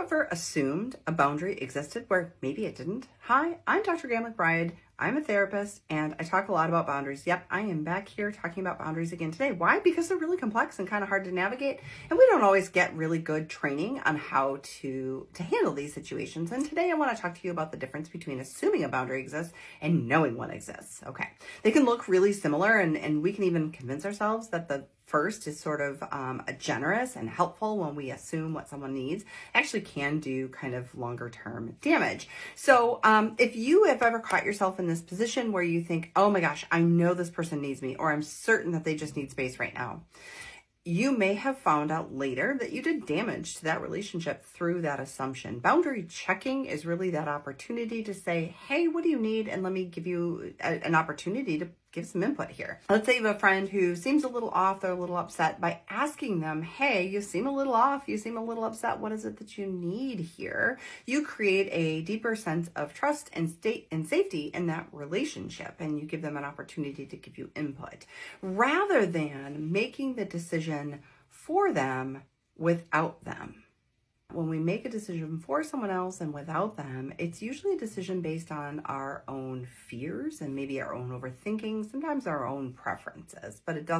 ever assumed a boundary existed where maybe it didn't? Hi, I'm Dr. Gayle MacBride. I'm a therapist and I talk a lot about boundaries. Yep, I am back here talking about boundaries again today. Why? Because they're really complex and kind of hard to navigate, and we don't always get really good training on how to handle these situations. And today I want to talk to you about the difference between assuming a boundary exists and knowing one exists. Okay, they can look really similar, and we can even convince ourselves that the first is sort of generous and helpful when we assume what someone needs, actually can do kind of longer term damage. So if you have ever caught yourself in this position where you think, oh my gosh, I know this person needs me, or I'm certain that they just need space right now, you may have found out later that you did damage to that relationship through that assumption. Boundary checking is really that opportunity to say, hey, what do you need? And let me give you an opportunity to give some input here. Let's say you have a friend who seems a little off, they're a little upset. By asking them, hey, you seem a little off, you seem a little upset, what is it that you need here? You create a deeper sense of trust and safety in that relationship, and you give them an opportunity to give you input, rather than making the decision for them without them. When we make a decision for someone else and without them, it's usually a decision based on our own fears and maybe our own overthinking, sometimes our own preferences, but it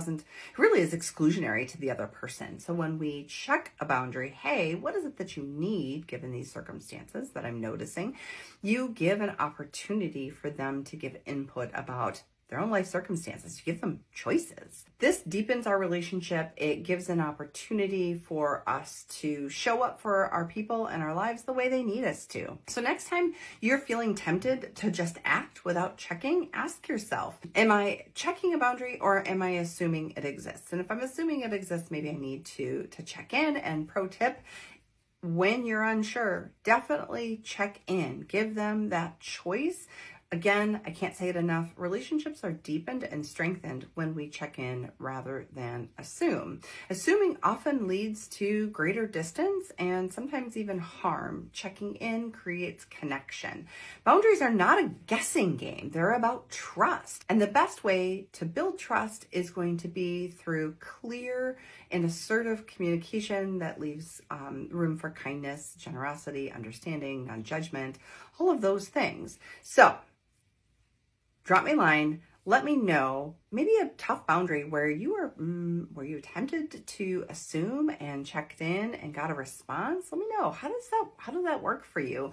really is exclusionary to the other person. So when we check a boundary, hey, what is it that you need given these circumstances that I'm noticing? You give an opportunity for them to give input about their own life circumstances. You give them choices. This deepens our relationship. It gives an opportunity for us to show up for our people and our lives the way they need us to. So next time you're feeling tempted to just act without checking, ask yourself, am I checking a boundary or am I assuming it exists? And if I'm assuming it exists, maybe I need to check in. And pro tip, when you're unsure, definitely check in. Give them that choice. Again, I can't say it enough. Relationships are deepened and strengthened when we check in rather than assume. Assuming often leads to greater distance and sometimes even harm. Checking in creates connection. Boundaries are not a guessing game. They're about trust. And the best way to build trust is going to be through clear and assertive communication that leaves room for kindness, generosity, understanding, non-judgment, all of those things. So, drop me a line. Let me know maybe a tough boundary where you attempted to assume and checked in and got a response. Let me know, how does that work for you?